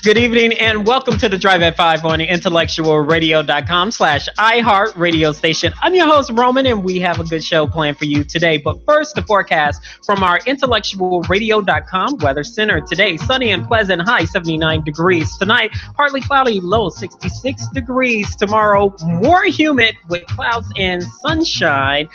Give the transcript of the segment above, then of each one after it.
Good evening and welcome to the Drive at 5 on the IntellectualRadio.com/iHeart radio station. I'm your host, Roman, and we have a good show planned for you today. But first, the forecast from our IntellectualRadio.com weather center. Today, sunny and pleasant, high 79 degrees. Tonight, partly cloudy, low 66 degrees. Tomorrow, more humid with clouds and sunshine.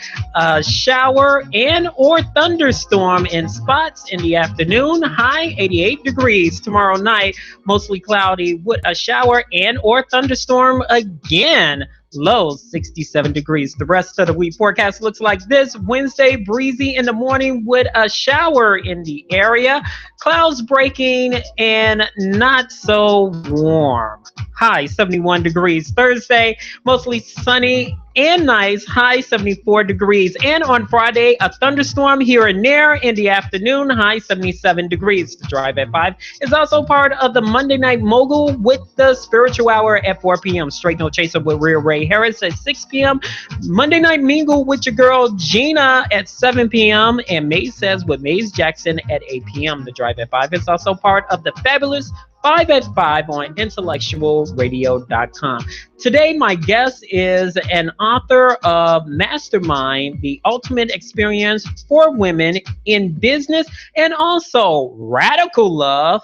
Shower and or thunderstorm in spots in the afternoon, high 88 degrees. Tomorrow night, mostly cloudy with a shower and or thunderstorm again. Low 67 degrees. The rest of the week forecast looks like this. Wednesday, breezy in the morning with a shower in the area. Clouds breaking and not so warm. High 71 degrees. Thursday, mostly sunny and nice, high 74 degrees. And on Friday, a thunderstorm here and there in the afternoon, high 77 degrees. The Drive at 5 is also part of the Monday Night Mogul with the Spiritual Hour at 4 p.m. Straight No Chaser with Rhea Ray Harris at 6 p.m. Monday Night Mingle with your girl Gina at 7 p.m. and Maze Says with Maze Jackson at 8 p.m. The Drive at 5 is also part of the fabulous 5 at 5 on IntellectualRadio.com. Today, my guest is an author of Mastermind, the ultimate experience for women in business, and also Radical Love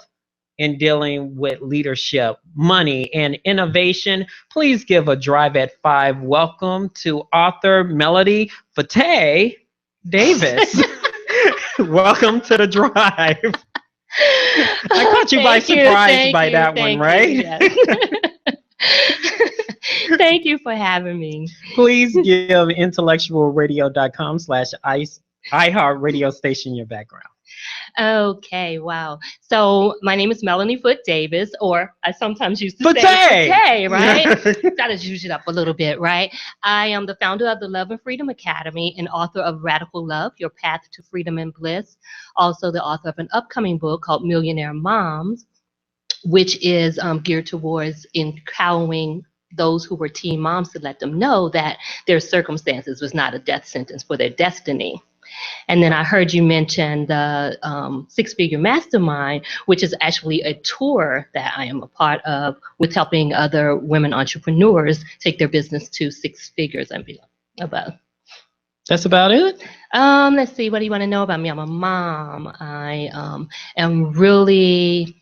in dealing with leadership, money, and innovation. Please give a Drive at 5 welcome to author Melody Fateh Davis. Welcome to the Drive. I caught you by surprise by that one, right? Yes. Thank you for having me. Please give IntellectualRadio.com/iHeart radio station your background. Okay, wow. So my name is Melanie Foote Davis, or I sometimes used to Fateh. say Fateh, right? Gotta juice it up a little bit, right? I am the founder of the Love and Freedom Academy and author of Radical Love, Your Path to Freedom and Bliss. Also the author of an upcoming book called Millionaire Moms, which is geared towards empowering those who were teen moms to let them know that their circumstances was not a death sentence for their destiny. And then I heard you mention the Six-Figure Mastermind, which is actually a tour that I am a part of with helping other women entrepreneurs take their business to 6 figures and above. That's about it? Let's see, what do you want to know about me? I'm a mom. I am really...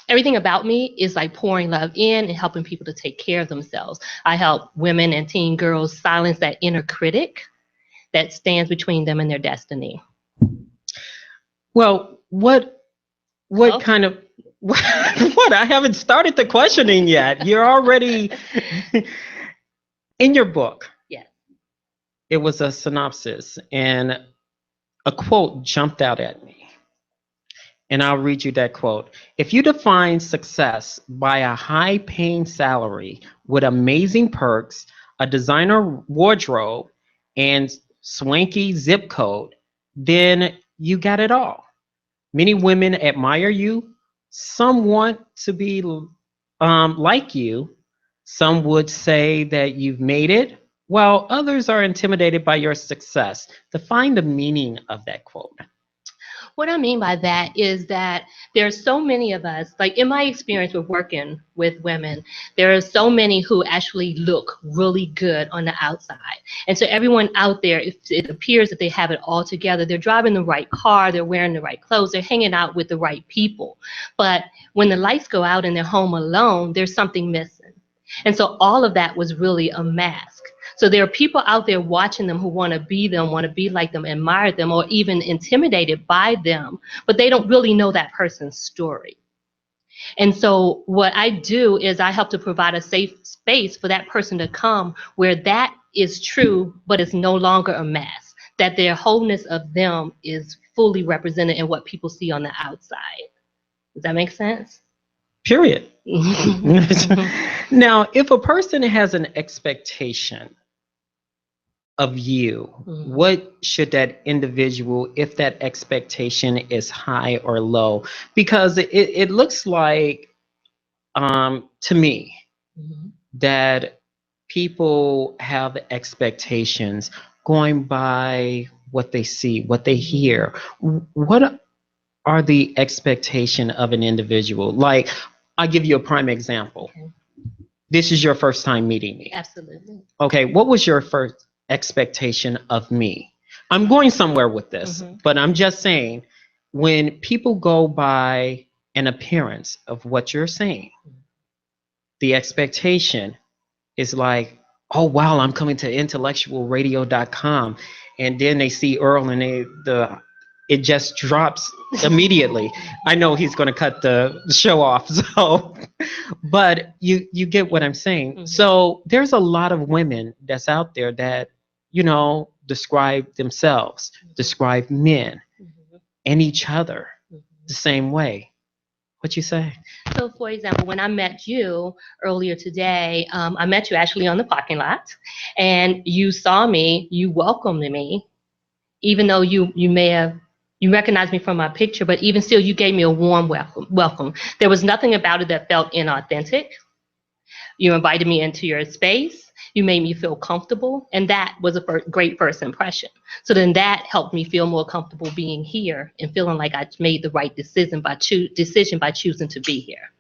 Everything about me is like pouring love in and helping people to take care of themselves. I help women and teen girls silence that inner critic that stands between them and their destiny. Well, what kind of what? I haven't started the questioning yet. You're already in your book. Yes. It was a synopsis, and a quote jumped out at me. And I'll read you that quote. If you define success by a high-paying salary with amazing perks, a designer wardrobe, and swanky zip code, then you got it all. Many women admire you. Some want to be like you. Some would say that you've made it, while others are intimidated by your success. Define the meaning of that quote. What I mean by that is that there are so many of us, like in my experience with working with women, there are so many who actually look really good on the outside. And so everyone out there, if it appears that they have it all together, they're driving the right car, they're wearing the right clothes, they're hanging out with the right people. But when the lights go out and they're home alone, there's something missing. And so all of that was really a mask. So there are people out there watching them who want to be them, want to be like them, admire them, or even intimidated by them, but they don't really know that person's story. And so what I do is I help to provide a safe space for that person to come where that is true, but it's no longer a mask, that their wholeness of them is fully represented in what people see on the outside. Does that make sense? Period. Now, if a person has an expectation of you, what should that individual, if that expectation is high or low? Because it looks like, to me, that people have expectations going by what they see, what they hear. What are the expectation of an individual? Like, I'll give you a prime example. Okay. This is your first time meeting me. Absolutely. Okay, what was your first expectation of me? I'm going somewhere with this, but I'm just saying, when people go by an appearance of what you're saying, the expectation is like, oh wow, I'm coming to IntellectualRadio.com, and then they see Earl and it just drops immediately. I know he's going to cut the show off, so but you get what I'm saying. So there's a lot of women that's out there that, describe themselves, describe men and each other the same way. What you say? So, for example, when I met you earlier today, I met you actually on the parking lot, and you saw me, you welcomed me, even though you recognized me from my picture, but even still, you gave me a warm welcome. There was nothing about it that felt inauthentic. You invited me into your space. You made me feel comfortable, and that was a great first impression. So then that helped me feel more comfortable being here and feeling like I made the right decision by choosing to be here.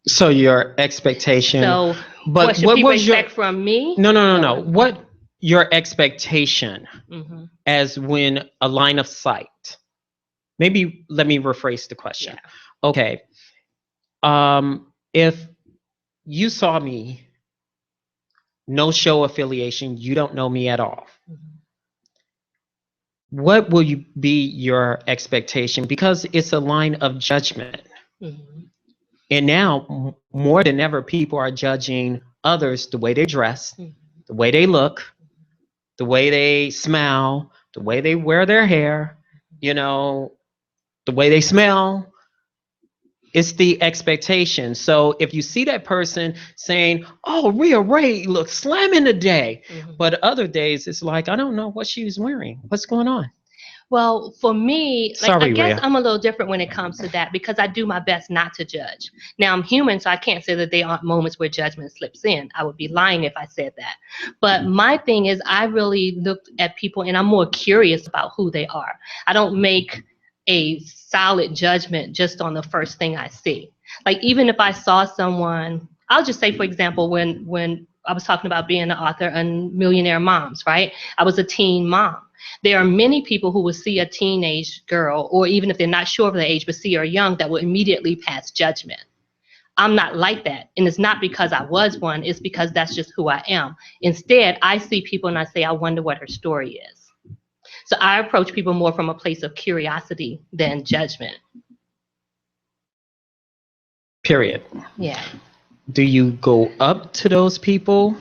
So your expectation. So but what should what people was your expect from me? no. What your expectation as when a line of sight? Maybe let me rephrase the question. Yeah. Okay. If you saw me, no show affiliation, you don't know me at all. What will be your expectation? Because it's a line of judgment. And now, more than ever, people are judging others the way they dress, the way they look, the way they smile, the way they wear their hair, the way they smell. It's the expectation. So if you see that person saying, oh, Rhea Ray looks slamming today, but other days it's like, I don't know what she was wearing. What's going on? Well, for me, Sorry, I guess Rhea. I'm a little different when it comes to that because I do my best not to judge. Now, I'm human, so I can't say that there aren't moments where judgment slips in. I would be lying if I said that. But my thing is I really look at people and I'm more curious about who they are. I don't make a solid judgment just on the first thing I see. Like, even if I saw someone, I'll just say, for example, when I was talking about being an author and Millionaire Moms, right? I was a teen mom. There are many people who will see a teenage girl, or even if they're not sure of the age, but see her young, that will immediately pass judgment. I'm not like that. And it's not because I was one, it's because that's just who I am. Instead, I see people and I say, I wonder what her story is. So I approach people more from a place of curiosity than judgment. Period. Yeah. Do you go up to those people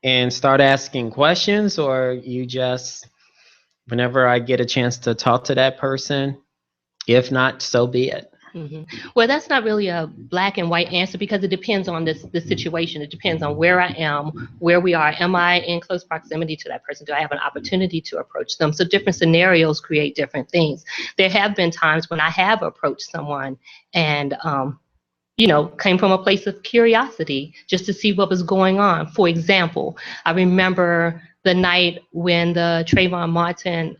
and start asking questions, or you just, whenever I get a chance to talk to that person, if not, so be it? Well, that's not really a black and white answer because it depends on the situation. It depends on where I am, where we are. Am I in close proximity to that person? Do I have an opportunity to approach them? So different scenarios create different things. There have been times when I have approached someone and came from a place of curiosity just to see what was going on. For example, I remember the night when the Trayvon Martin,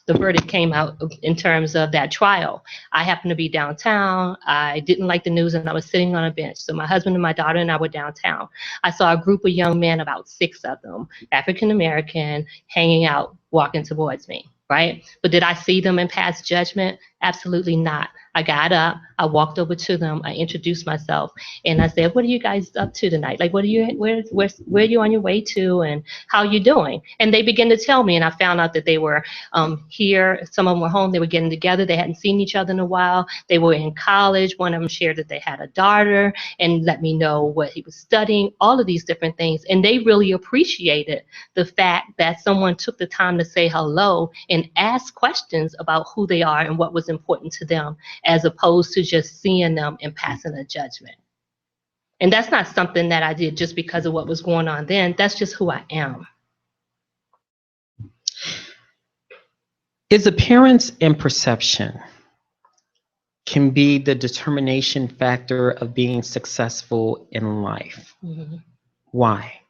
the verdict came out in terms of that trial. I happened to be downtown. I didn't like the news and I was sitting on a bench. So my husband and my daughter and I were downtown. I saw a group of young men, about 6 of them, African American, hanging out, walking towards me, right? But did I see them and pass judgment? Absolutely not. I got up, I walked over to them, I introduced myself, and I said, what are you guys up to tonight? Like, where are you on your way to, and how are you doing? And they began to tell me, and I found out that they were here. Some of them were home, they were getting together, they hadn't seen each other in a while, they were in college. One of them shared that they had a daughter and let me know what he was studying, all of these different things. And they really appreciated the fact that someone took the time to say hello and ask questions about who they are and what was important to them, as opposed to just seeing them and passing a judgment. And that's not something that I did just because of what was going on then. That's just who I am. Is appearance and perception can be the determination factor of being successful in life? Why?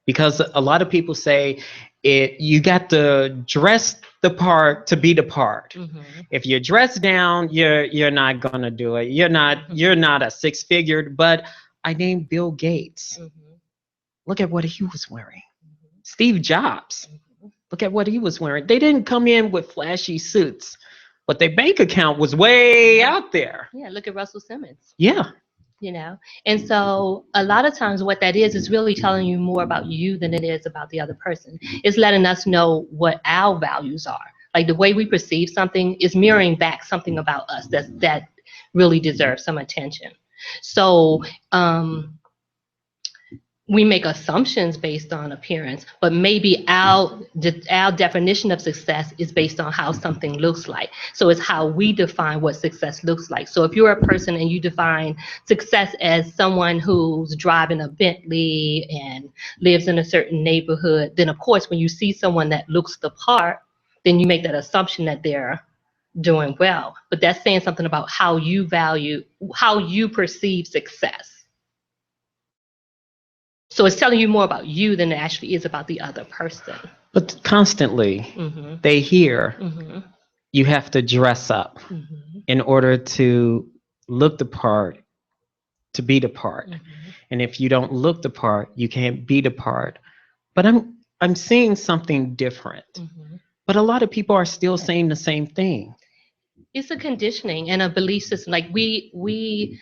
Because a lot of people say you got to dress the part to be the part. Mm-hmm. If you're dressed down, you're not gonna do it. You're not a six figured. But I named Bill Gates. Mm-hmm. Look at what he was wearing. Mm-hmm. Steve Jobs. Mm-hmm. Look at what he was wearing. They didn't come in with flashy suits, but their bank account was way out there. Yeah, look at Russell Simmons. Yeah. You know, and so a lot of times what that is really telling you more about you than it is about the other person. It's letting us know what our values are. Like the way we perceive something is mirroring back something about us that really deserves some attention. So we make assumptions based on appearance, but maybe our definition of success is based on how something looks like. So it's how we define what success looks like. So if you're a person and you define success as someone who's driving a Bentley and lives in a certain neighborhood, then of course when you see someone that looks the part, then you make that assumption that they're doing well. But that's saying something about how you perceive success. So it's telling you more about you than it actually is about the other person. But constantly, Mm-hmm. they hear Mm-hmm. you have to dress up Mm-hmm. in order to look the part, to be the part. Mm-hmm. And if you don't look the part, you can't be the part. But I'm seeing something different. Mm-hmm. But a lot of people are still saying the same thing. It's a conditioning and a belief system. Like we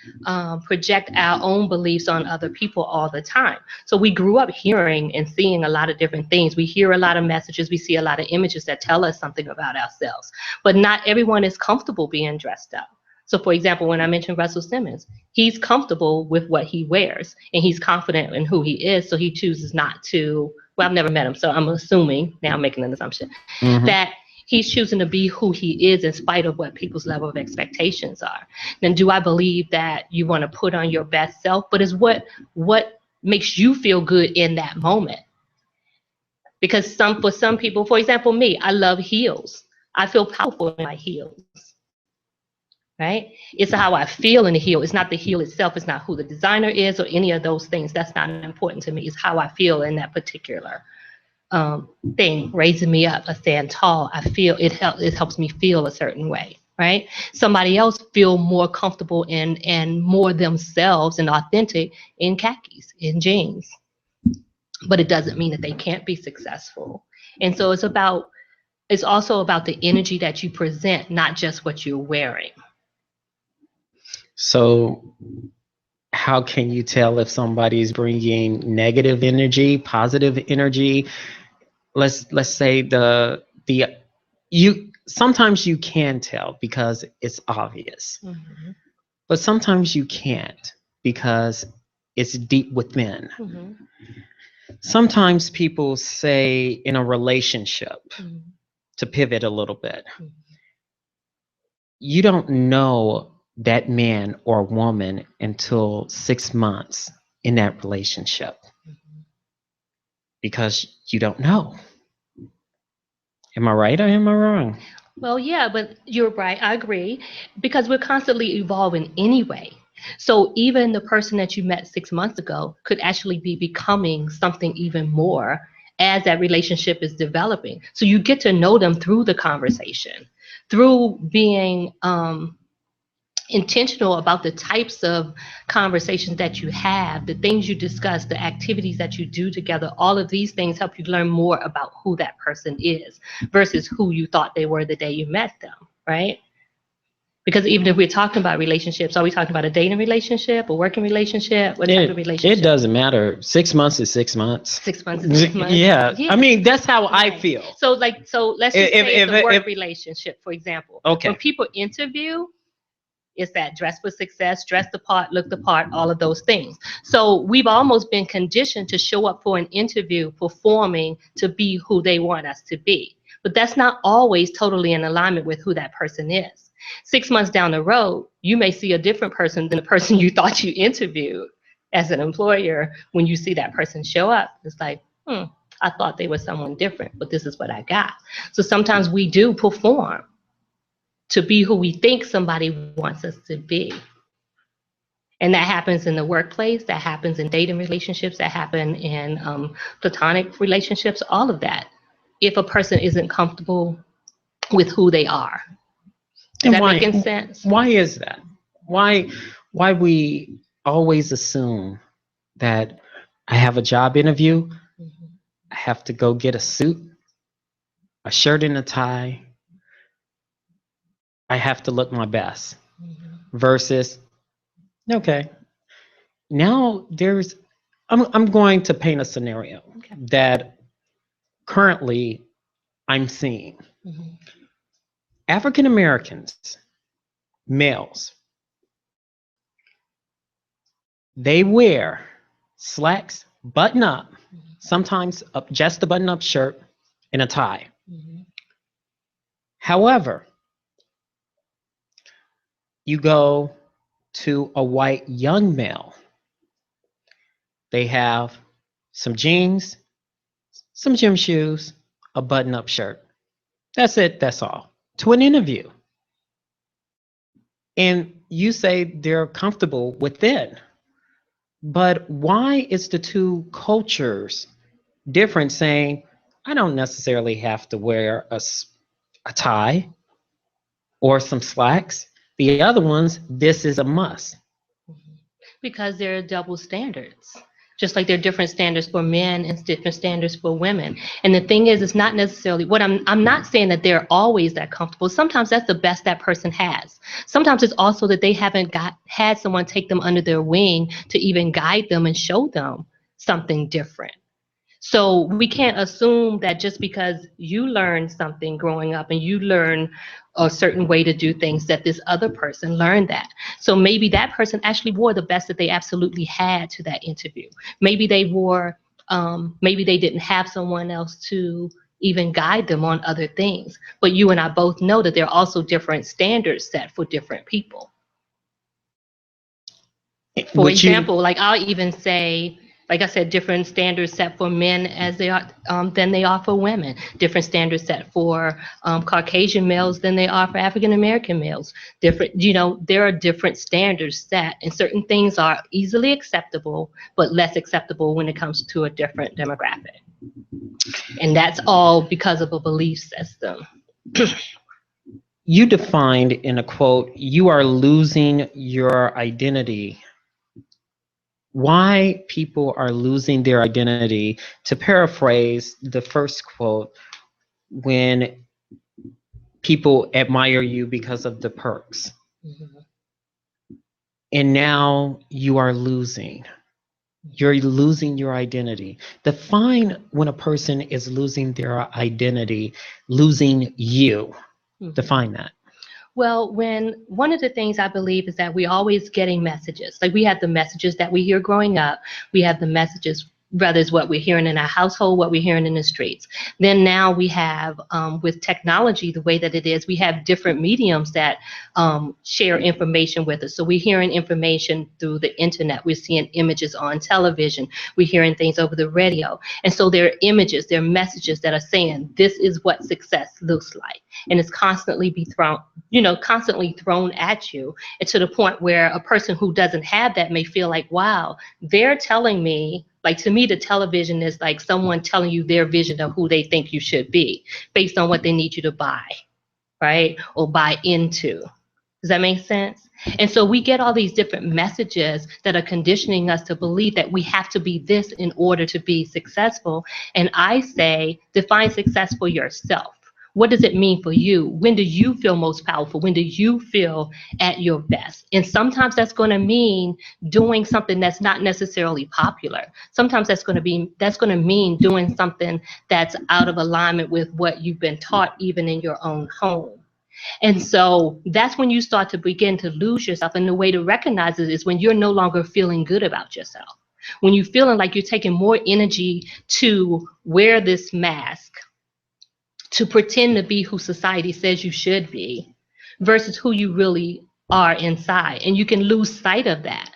project our own beliefs on other people all the time. So we grew up hearing and seeing a lot of different things. We hear a lot of messages. We see a lot of images that tell us something about ourselves. But not everyone is comfortable being dressed up. So for example, when I mentioned Russell Simmons, he's comfortable with what he wears and he's confident in who he is. So he chooses not to, well, I've never met him. So I'm assuming, now I'm making an assumption, that he's choosing to be who he is in spite of what people's level of expectations are. Then do I believe that you want to put on your best self, but it's what makes you feel good in that moment. Because for some people, for example, me, I love heels. I feel powerful in my heels. Right? It's how I feel in the heel. It's not the heel itself. It's not who the designer is or any of those things. That's not important to me. It's how I feel in that particular thing, raising me up, stand tall. I feel it helps me feel a certain way, right? Somebody else feel more comfortable and more themselves and authentic in khakis, in jeans. But it doesn't mean that they can't be successful. And so it's also about the energy that you present, not just what you're wearing. So how can you tell if somebody's bringing negative energy, positive energy? Let's say sometimes you can tell because it's obvious. Mm-hmm. But sometimes you can't because it's deep within. Mm-hmm. Sometimes people say in a relationship, Mm-hmm. to pivot a little bit, Mm-hmm. you don't know that man or woman until 6 months in that relationship because you don't know. Am I right or am I wrong? Well, yeah, but you're right. I agree because we're constantly evolving anyway. So even the person that you met 6 months ago could actually be becoming something even more as that relationship is developing. So you get to know them through the conversation, through being intentional about the types of conversations that you have, the things you discuss, the activities that you do together. All of these things help you learn more about who that person is versus who you thought they were the day you met them, right? Because even if we're talking about relationships, are we talking about a dating relationship, a working relationship? What type of relationship? It doesn't matter. 6 months is 6 months. 6 months is 6 months. Yeah. I mean, that's how I feel. So let's just say it's a work relationship, for example. Okay. When people interview, it's that dress for success, dress the part, look the part, all of those things. So we've almost been conditioned to show up for an interview performing to be who they want us to be. But that's not always totally in alignment with who that person is. 6 months down the road, you may see a different person than the person you thought you interviewed. As an employer, when you see that person show up, it's like, I thought they were someone different, but this is what I got. So sometimes we do perform to be who we think somebody wants us to be. And that happens in the workplace, that happens in dating relationships, that happen in platonic relationships, all of that. if a person isn't comfortable with who they are. Is that making sense? Why is that? Why we always assume that I have a job interview, I have to go get a suit, a shirt and a tie, I have to look my best, versus, okay, now I'm going to paint a scenario that currently I'm seeing. African Americans, males, they wear slacks, button up, sometimes just a button up shirt and a tie. However, you go to a white young male, they have some jeans, some gym shoes, a button up shirt. That's it, that's all. To an interview. And you say they're comfortable within. But why is the two cultures different, saying, I don't necessarily have to wear a tie or some slacks. The other ones, this is a must. Because there are double standards. Just like there are different standards for men and different standards for women. And the thing is, it's not necessarily what I'm not saying that they're always that comfortable. Sometimes that's the best that person has. Sometimes it's also that they haven't had someone take them under their wing to even guide them and show them something different. So we can't assume that just because you learn something growing up and you learn a certain way to do things, that this other person learned that. So maybe that person actually wore the best that they absolutely had to that interview. Maybe they maybe they didn't have someone else to even guide them on other things. But you and I both know that there are also different standards set for different people. For example, like I'll even say, like I said, different standards set for men as they are than they are for women. Different standards set for Caucasian males than they are for African American males. Different, there are different standards set, and certain things are easily acceptable, but less acceptable when it comes to a different demographic. And that's all because of a belief system. You defined in a quote, you are losing your identity. Why people are losing their identity, to paraphrase the first quote, when people admire you because of the perks. And now you are losing. You're losing your identity. Define when a person is losing their identity, losing you. Define that. Well, when one of the things I believe is that we're always getting messages. Like we have the messages that we hear growing up. We have the messages, whether it's what we're hearing in our household, what we're hearing in the streets. Then now we have, with technology, the way that it is, we have different mediums that share information with us. So we're hearing information through the internet. We're seeing images on television. We're hearing things over the radio. And so there are images, there are messages that are saying, this is what success looks like. And it's constantly constantly thrown at you, and to the point where a person who doesn't have that may feel like, wow, they're telling me, like, to me, the television is like someone telling you their vision of who they think you should be based on what they need you to buy, right? Or buy into. Does that make sense? And so we get all these different messages that are conditioning us to believe that we have to be this in order to be successful. And I say, define success for yourself. What does it mean for you? When do you feel most powerful? When do you feel at your best? And sometimes that's going to mean doing something that's not necessarily popular. Sometimes that's going to mean doing something that's out of alignment with what you've been taught, even in your own home. And so that's when you start to begin to lose yourself. And the way to recognize it is when you're no longer feeling good about yourself. When you're feeling like you're taking more energy to wear this mask, to pretend to be who society says you should be, versus who you really are inside. And you can lose sight of that.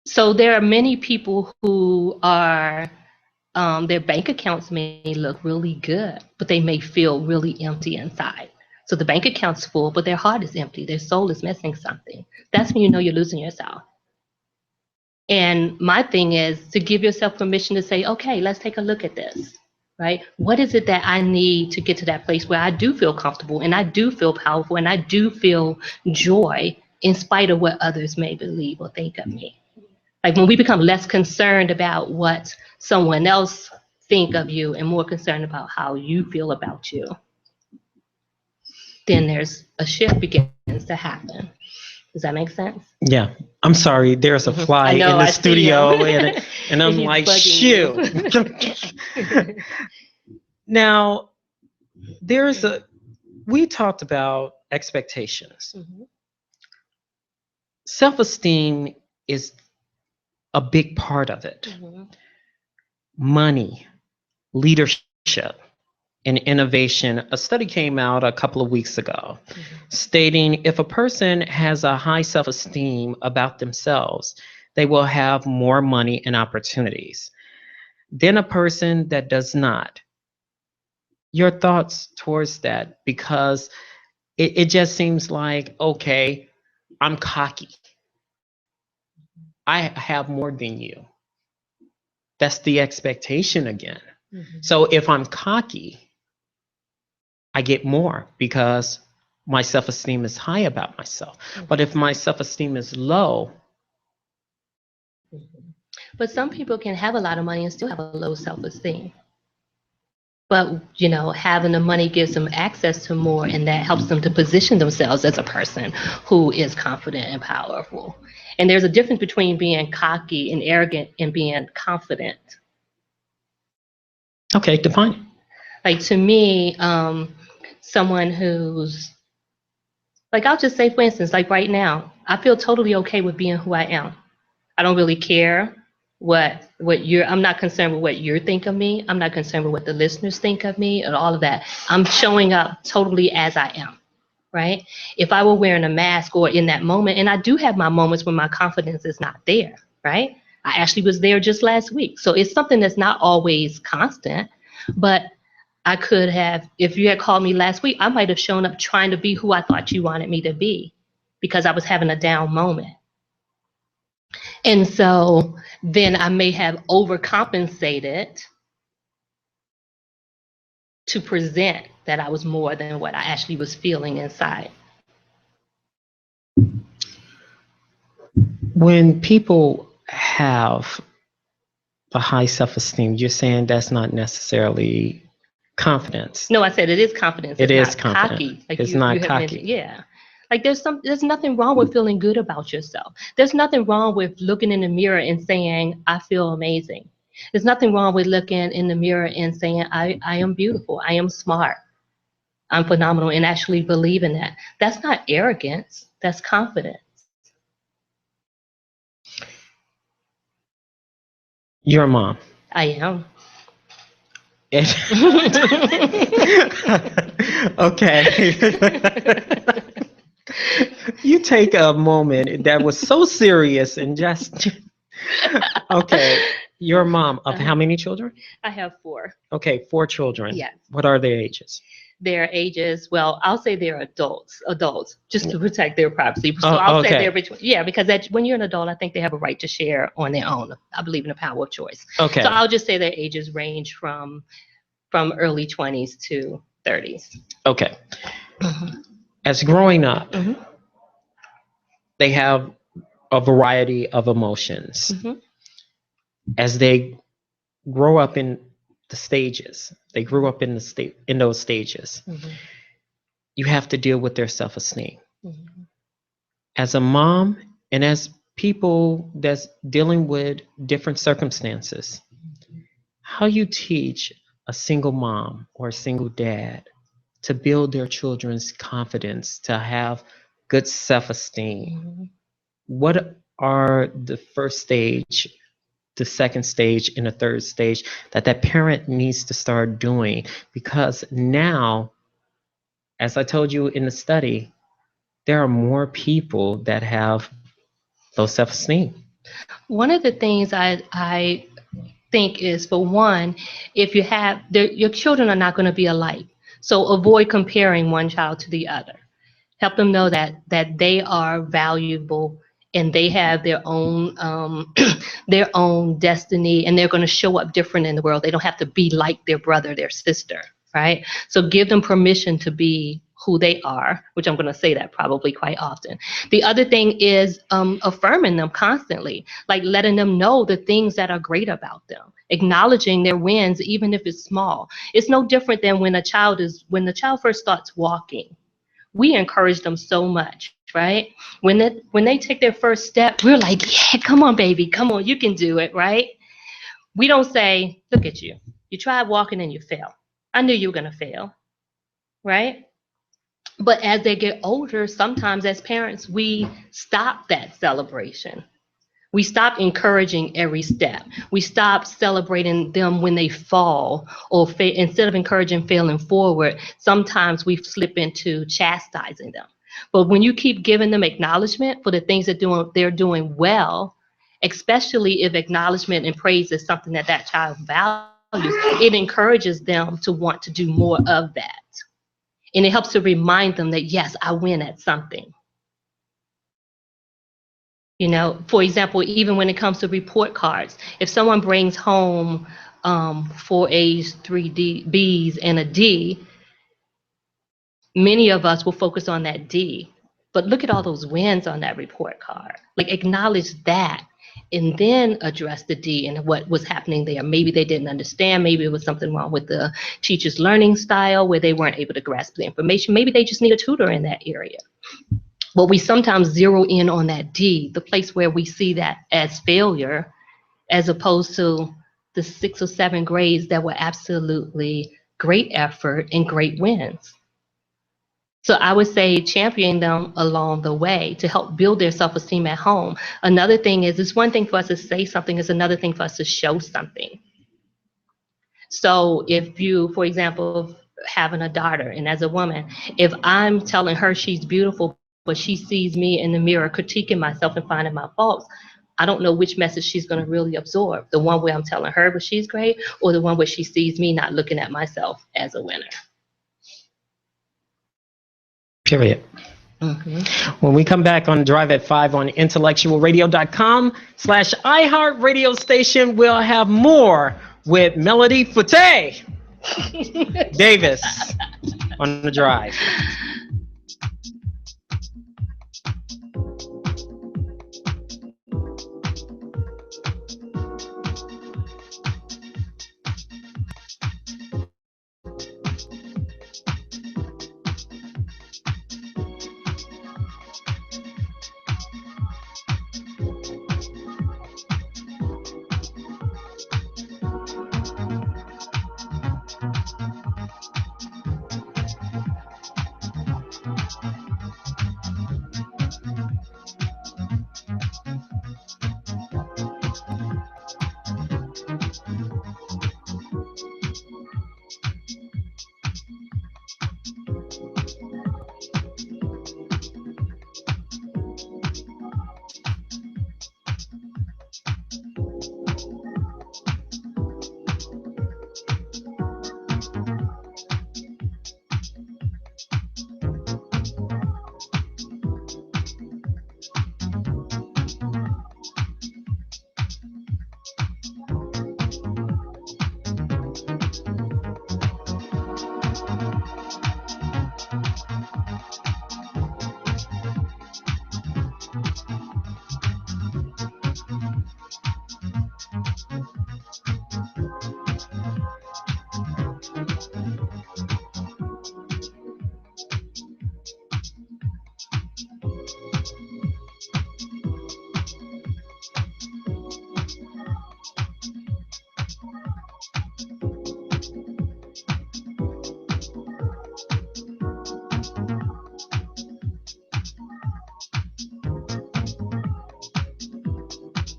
So there are many people who are, their bank accounts may look really good, but they may feel really empty inside. So the bank account's full, but their heart is empty. Their soul is missing something. That's when you know you're losing yourself. And my thing is to give yourself permission to say, okay, let's take a look at this. right? What is it that I need to get to that place where I do feel comfortable and I do feel powerful and I do feel joy in spite of what others may believe or think of me? Like when we become less concerned about what someone else think of you and more concerned about how you feel about you, then there's a shift begins to happen. Does that make sense? Yeah. I'm sorry. There's a fly I know, in the I see him. studio, and I'm He's like, bugging shoot. Now, we talked about expectations. Mhm. Self-esteem is a big part of it. Mhm. Money, leadership, and innovation. A study came out a couple of weeks ago stating if a person has a high self-esteem about themselves, they will have more money and opportunities than a person that does not. Your thoughts towards that, because it just seems like, okay, I'm cocky. I have more than you. That's the expectation again. Mhm. So if I'm cocky, I get more because my self-esteem is high about myself. But if my self-esteem is low, But some people can have a lot of money and still have a low self-esteem. But, you know, having the money gives them access to more, and that helps them to position themselves as a person who is confident and powerful. And there's a difference between being cocky and arrogant and being confident. okay, define it. Like to me, someone who's like, I'll just say, for instance, like right now, I feel totally okay with being who I am. I don't really care I'm not concerned with what you think of me. I'm not concerned with what the listeners think of me and all of that. I'm showing up totally as I am, right? If I were wearing a mask or in that moment, and I do have my moments when my confidence is not there, right? I actually was there just last week. So it's something that's not always constant, but I could have, if you had called me last week, I might have shown up trying to be who I thought you wanted me to be because I was having a down moment. And so then I may have overcompensated to present that I was more than what I actually was feeling inside. When people have a high self-esteem, you're saying that's not necessarily confidence. No, I said it is confidence. It It's is not confident. cocky. Like It's you not have cocky. mentioned. Yeah. Like there's nothing wrong with feeling good about yourself. There's nothing wrong with looking in the mirror and saying, I feel amazing. There's nothing wrong with looking in the mirror and saying, I am beautiful. I am smart. I'm phenomenal, and actually believe in that. That's not arrogance. That's confidence. You're a mom. I am. Okay. You take a moment that was so serious and just okay. You're a mom of how many children? I have 4. Okay, 4 children. Yes. What are their ages? Their ages, well, I'll say they're adults, just to protect their privacy. So Oh, I'll say okay. they're between, yeah, because when you're an adult, I think they have a right to share on their own. I believe in the power of choice. Okay. So I'll just say their ages range from early 20s to 30s. Okay. As growing up, Mhm. they have a variety of emotions. Mhm. As they grow up in the stages, they grew up in those stages. Mhm. You have to deal with their self-esteem. Mhm. As a mom and as people that's dealing with different circumstances, how you teach a single mom or a single dad to build their children's confidence, to have good self-esteem. Mhm. What are the first stage, the second stage, and the third stage that parent needs to start doing? Because now, as I told you in the study, there are more people that have low self-esteem. One of the things I think is, for one, if you have your children are not going to be alike, so avoid comparing one child to the other. Help them know that they are valuable and they have their own their own destiny, and they're going to show up different in the world. They don't have to be like their brother, their sister, right? So give them permission to be who they are, which I'm going to say that probably quite often. The other thing is affirming them constantly, like letting them know the things that are great about them, acknowledging their wins, even if it's small. It's no different than when the child first starts walking. We encourage them so much, right? When they take their first step, we're like, yeah, come on, baby, come on, you can do it, right? We don't say, look at you. You tried walking and you failed. I knew you were going to fail, right? But as they get older, sometimes as parents, we stop that celebration. We stop encouraging every step. We stop celebrating them when they fall, or instead of encouraging failing forward, sometimes we slip into chastising them. But when you keep giving them acknowledgement for the things they're doing well, especially if acknowledgement and praise is something that child values, it encourages them to want to do more of that. And it helps to remind them that, yes, I win at something. You know, for example, even when it comes to report cards, if someone brings home 4 A's, 3 B's, and a D, many of us will focus on that D. But look at all those wins on that report card. Like, acknowledge that, and then address the D and what was happening there. Maybe they didn't understand. Maybe it was something wrong with the teacher's learning style where they weren't able to grasp the information. Maybe they just need a tutor in that area. But we sometimes zero in on that D, the place where we see that as failure, as opposed to the 6 or 7 grades that were absolutely great effort and great wins. So I would say champion them along the way to help build their self-esteem at home. Another thing is, it's one thing for us to say something, it's another thing for us to show something. So if you, for example, having a daughter, and as a woman, if I'm telling her she's beautiful, but she sees me in the mirror critiquing myself and finding my faults, I don't know which message she's going to really absorb. The one where I'm telling her but she's great, or the one where she sees me not looking at myself as a winner. Period. When we come back on Drive at 5 on IntellectualRadio.com/iHeartRadio station, we'll have more with Melody Forte Davis on the Drive.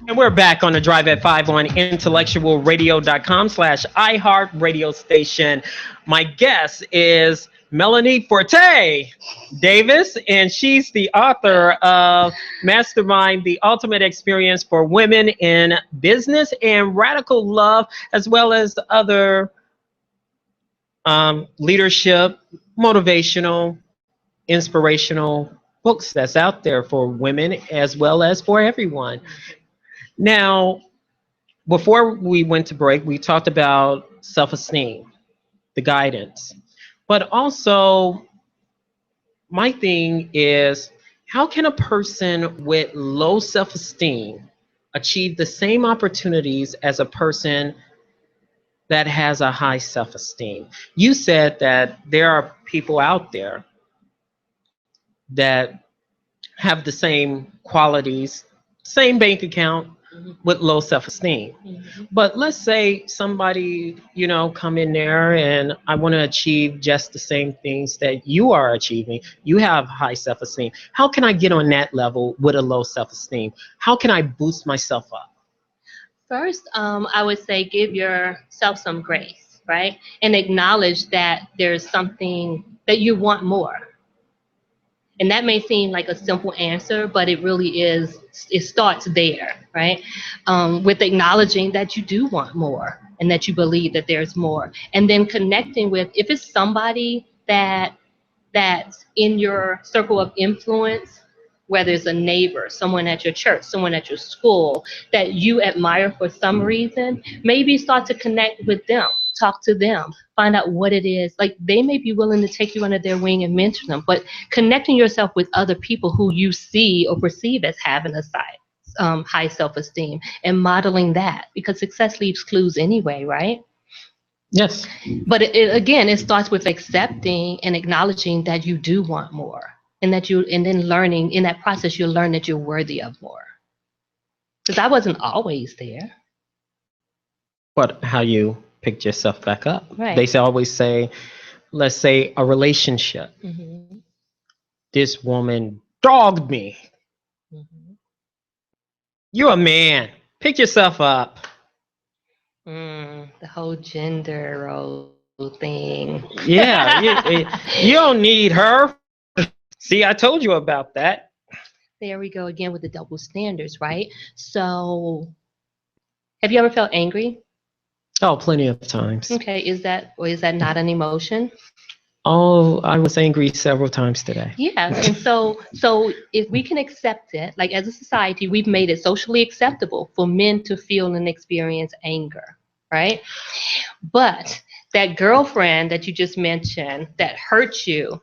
And we're back on the Drive at 5 on IntellectualRadio.com/iHeartRadio station. My guest is Melanie Forte Davis, and she's the author of Mastermind, the Ultimate Experience for Women in Business, and Radical Love, as well as other leadership, motivational, inspirational books that's out there for women as well as for everyone. Now, before we went to break, we talked about self-esteem, the guidance. But also, my thing is, how can a person with low self-esteem achieve the same opportunities as a person that has a high self-esteem? You said that there are people out there that have the same qualities, same bank account with low self-esteem. But let's say somebody, come in there and I want to achieve just the same things that you are achieving. You have high self-esteem. How can I get on that level with a low self-esteem? How can I boost myself up? First, I would say give yourself some grace, right? And acknowledge that there's something that you want more. And that may seem like a simple answer, but it really is, it starts there, right? With acknowledging that you do want more and that you believe that there's more. And then connecting with, if it's somebody that's in your circle of influence, whether it's a neighbor, someone at your church, someone at your school that you admire for some reason, maybe start to connect with them, talk to them, find out what it is. Like, they may be willing to take you under their wing and mentor them, but connecting yourself with other people who you see or perceive as having a high self-esteem and modeling that, because success leaves clues anyway, right? Yes. But again, it starts with accepting and acknowledging that you do want more, and then learning in that process, you'll learn that you're worthy of more. Because I wasn't always there. But how you picked yourself back up. Right. They always say, let's say a relationship. Mm-hmm. This woman dogged me. Mm-hmm. You're a man. Pick yourself up. The whole gender role thing. Yeah, you don't need her. See, I told you about that. There we go again with the double standards, right? So, have you ever felt angry? Oh, plenty of times. Okay, is that not an emotion? Oh, I was angry several times today. Yeah, and so if we can accept it, like as a society, we've made it socially acceptable for men to feel and experience anger, right? But that girlfriend that you just mentioned that hurt you,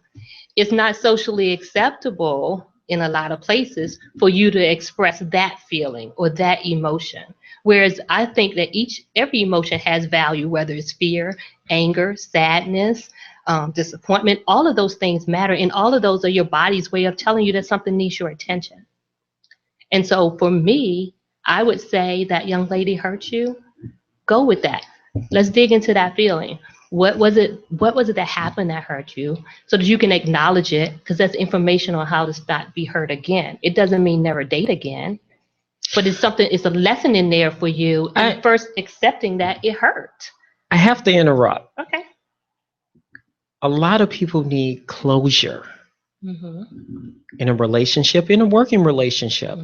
it's not socially acceptable in a lot of places for you to express that feeling or that emotion. Whereas I think that every emotion has value, whether it's fear, anger, sadness, disappointment. All of those things matter, and all of those are your body's way of telling you that something needs your attention. And so for me, I would say that young lady hurt you. Go with that. Let's dig into that feeling. What was it that happened that hurt you, so that you can acknowledge it, because that's information on how to not be hurt again. It doesn't mean never date again, but it's a lesson in there for you. And first accepting that it hurt. I have to interrupt. Okay. A lot of people need closure in a relationship, in a working relationship.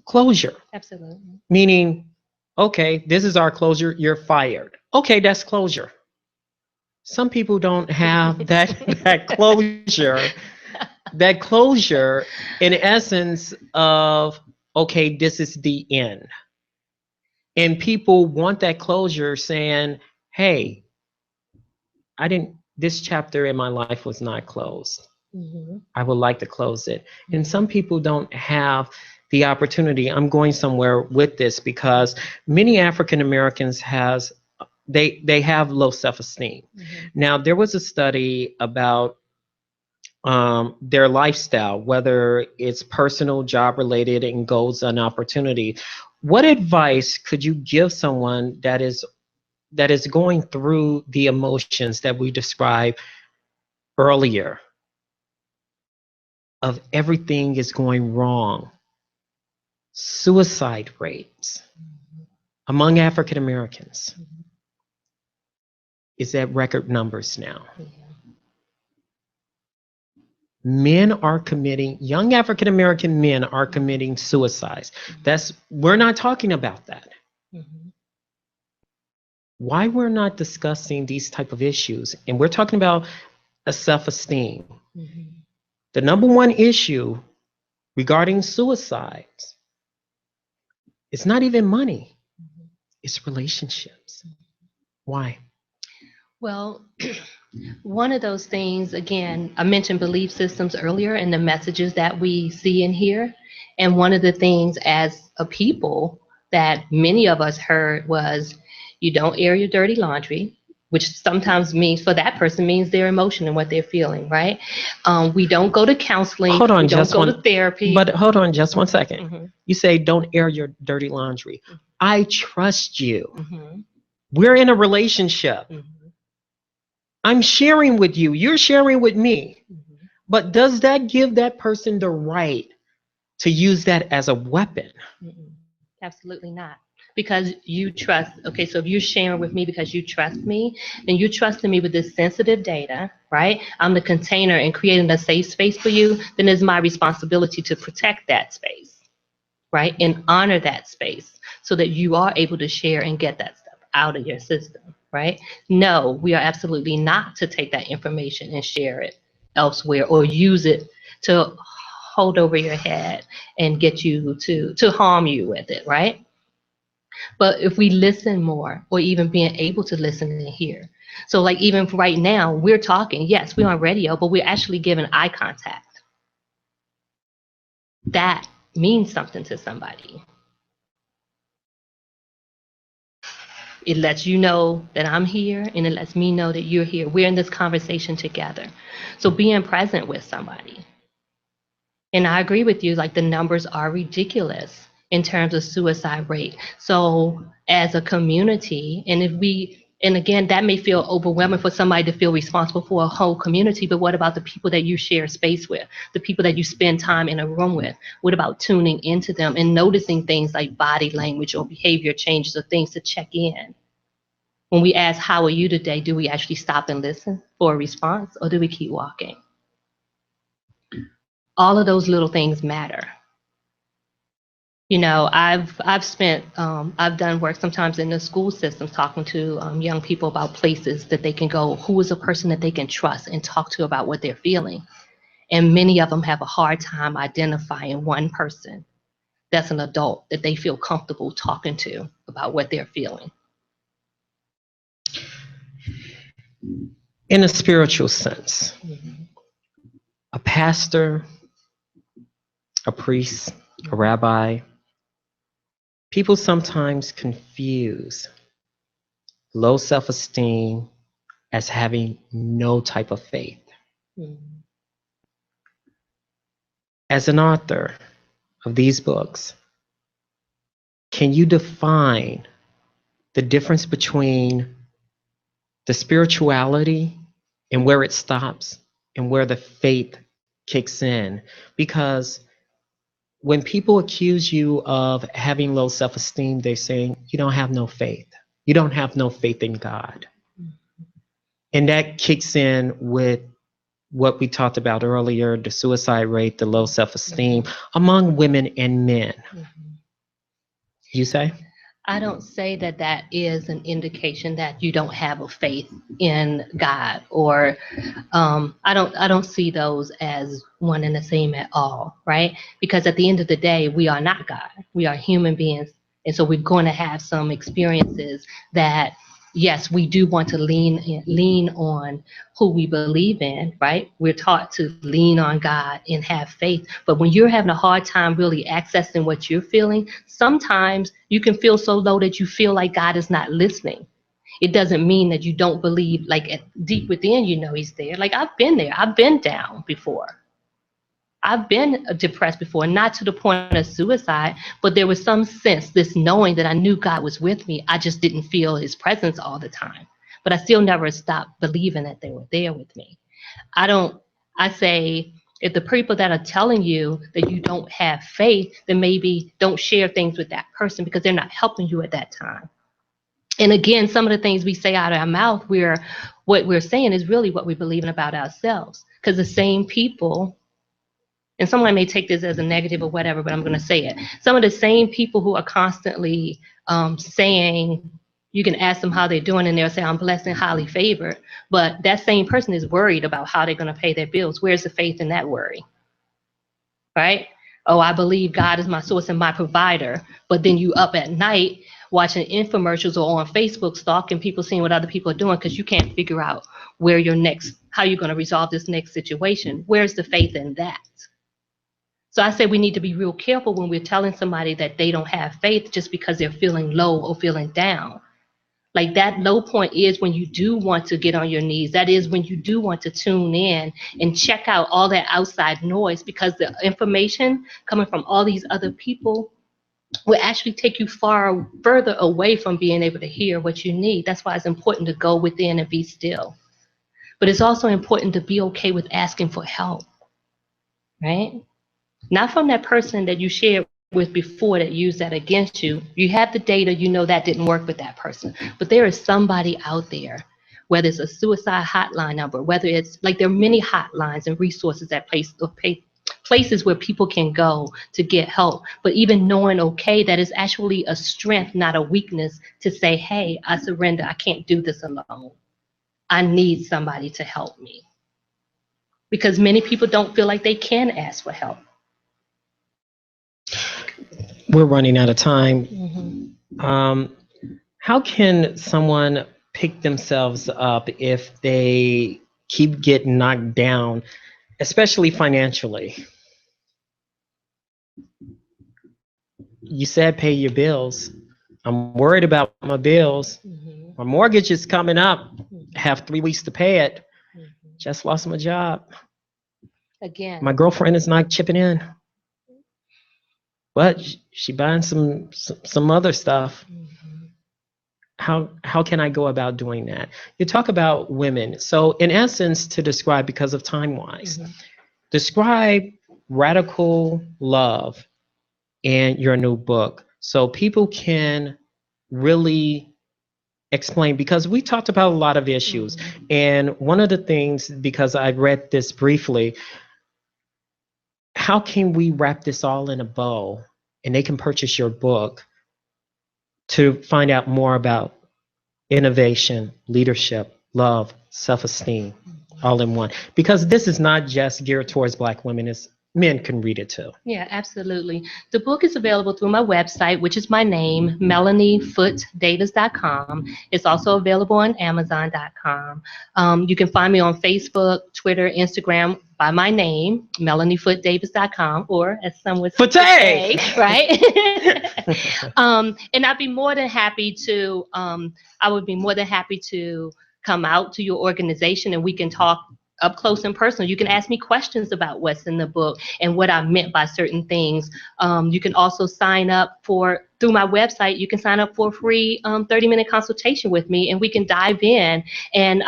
Closure. Absolutely. Meaning, okay, this is our closure, you're fired. Okay, that's closure. Some people don't have that closure. That closure in essence of, okay, this is the end. And people want that closure saying, hey, this chapter in my life was not closed. I would like to close it. And some people don't have the opportunity. I'm going somewhere with this because many African Americans they have low self-esteem. Now, there was a study about their lifestyle, whether it's personal, job related, and goals and opportunity. What advice could you give someone that is going through the emotions that we described earlier, of everything is going wrong? Suicide rates among African Americans is at record numbers now. Young African American men are committing suicides. We're not talking about that. Why we're not discussing these type of issues, and we're talking about a self-esteem. The number one issue regarding suicides, it's not even money, it's relationships. Why? Well, one of those things, again, I mentioned belief systems earlier and the messages that we see and hear. And one of the things as a people that many of us heard was you don't air your dirty laundry, which sometimes means for that person means their emotion and what they're feeling, right? We don't go to counseling. Hold on, we don't just go one. to therapy. But hold on, just 1 second. Mhm. You say don't air your dirty laundry. I trust you. Mhm. We're in a relationship. Mhm. I'm sharing with you. You're sharing with me. Mhm. But does that give that person the right to use that as a weapon? Mm-mm. Absolutely not. Because you trust, okay, so if you're sharing with me because you trust me, then you're trusting me with this sensitive data, right? I'm the container and creating a safe space for you, then it's my responsibility to protect that space, right? And honor that space so that you are able to share and get that stuff out of your system, right? No, we are absolutely not to take that information and share it elsewhere or use it to hold over your head and get you to harm you with it, right? But if we listen more or even being able to listen and hear. So like even right now, we're talking, yes, we're on radio, but we're actually giving eye contact. That means something to somebody. It lets you know that I'm here and it lets me know that you're here. We're in this conversation together. So being present with somebody. And I agree with you, like the numbers are ridiculous in terms of suicide rate. So as a community, and if we, and again, that may feel overwhelming for somebody to feel responsible for a whole community, but what about the people that you share space with, the people that you spend time in a room with? What about tuning into them and noticing things like body language or behavior changes or things to check in? When we ask, how are you today? Do we actually stop and listen for a response or do we keep walking? All of those little things matter. You know, I've done work sometimes in the school systems talking to young people about places that they can go, who is a person that they can trust and talk to about what they're feeling. And many of them have a hard time identifying one person that's an adult that they feel comfortable talking to about what they're feeling. In a spiritual sense, Mm-hmm. a pastor, a priest, a rabbi, people sometimes confuse low self-esteem as having no type of faith. Mm-hmm. As an author of these books, can you define the difference between the spirituality and where it stops and where the faith kicks in? Because when people accuse you of having low self-esteem, they're saying you don't have no faith. You don't have no faith in God. And that kicks in with what we talked about earlier, the suicide rate, the low self-esteem among women and men. Mm-hmm. You say? I don't say that that is an indication that you don't have a faith in God, or I don't see those as one and the same at all, right? Because at the end of the day, we are not God. We are human beings, and so we're going to have some experiences that, yes, we do want to lean on who we believe in, right? We're taught to lean on God and have faith. But when you're having a hard time really accessing what you're feeling, sometimes you can feel so low that you feel like God is not listening. It doesn't mean that you don't believe, like deep within, you know he's there. Like I've been there. I've been down before. I've been depressed before, not to the point of suicide, but there was some sense, this knowing that I knew God was with me. I just didn't feel his presence all the time. But I still never stopped believing that they were there with me. I say, if the people that are telling you that you don't have faith, then maybe don't share things with that person because they're not helping you at that time. And again, some of the things we say out of our mouth, what we're saying is really what we're believing about ourselves. Because the same people, and someone may take this as a negative or whatever, but I'm going to say it. Some of the same people who are constantly saying, you can ask them how they're doing, and they'll say, I'm blessed and highly favored. But that same person is worried about how they're going to pay their bills. Where's the faith in that worry? Right? oh, I believe God is my source and my provider, but then you up at night watching infomercials or on Facebook stalking people, seeing what other people are doing because you can't figure out how you're going to resolve this next situation. Where's the faith in that? So I say we need to be real careful when we're telling somebody that they don't have faith just because they're feeling low or feeling down. Like that low point is when you do want to get on your knees. That is when you do want to tune in and check out all that outside noise, because the information coming from all these other people will actually take you further away from being able to hear what you need. That's why it's important to go within and be still. But it's also important to be okay with asking for help, right? Not from that person that you shared with before that used that against you. You have the data, you know that didn't work with that person. But there is somebody out there, whether it's a suicide hotline number, whether it's like there are many hotlines and resources at places where people can go to get help. But even knowing, okay, that is actually a strength, not a weakness, to say, hey, I surrender. I can't do this alone. I need somebody to help me. Because many people don't feel like they can ask for help. We're running out of time. Mm-hmm. How can someone pick themselves up if they keep getting knocked down, especially financially? You said pay your bills. I'm worried about my bills. Mm-hmm. My mortgage is coming up. I have 3 weeks to pay it. Mm-hmm. Just lost my job. Again, my girlfriend is not chipping in. But she buying some other stuff. Mm-hmm. How can I go about doing that? You talk about women. So in essence, to describe, because of time wise, mm-hmm. describe radical love in your new book so people can really explain, because we talked about a lot of issues. Mm-hmm. And one of the things, because I read this briefly, how can we wrap this all in a bow and they can purchase your book to find out more about innovation, leadership, love, self-esteem, all in one? Because this is not just geared towards Black women, it's men can read it too. Yeah, absolutely. The book is available through my website, which is my name, MelanieFootDavis.com. It's also available on Amazon.com. You can find me on Facebook, Twitter, Instagram by my name, MelanieFootDavis.com, or as some would say, right? And I'd be more than happy to, come out to your organization and we can talk up close and personal. You can ask me questions about what's in the book and what I meant by certain things. You can also sign up through my website, you can sign up for a free 30-minute consultation with me, and we can dive in and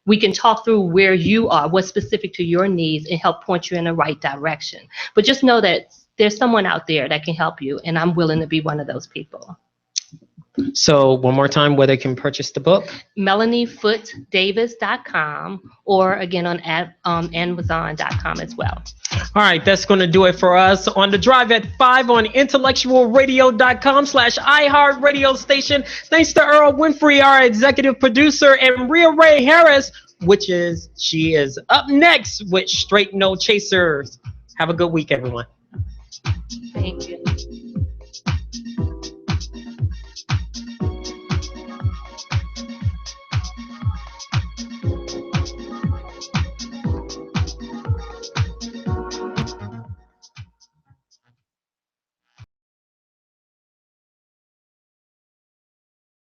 we can talk through where you are, what's specific to your needs, and help point you in the right direction. But just know that there's someone out there that can help you, and I'm willing to be one of those people. So one more time, where they can purchase the book? MelanieFootDavis.com, or again on Amazon.com as well. All right, that's going to do it for us on The Drive at 5 on IntellectualRadio.com/iHeartRadio station. Thanks to Earl Winfrey, our executive producer, and Rhea Ray Harris, she is up next with Straight No Chasers. Have a good week, everyone. Thank you.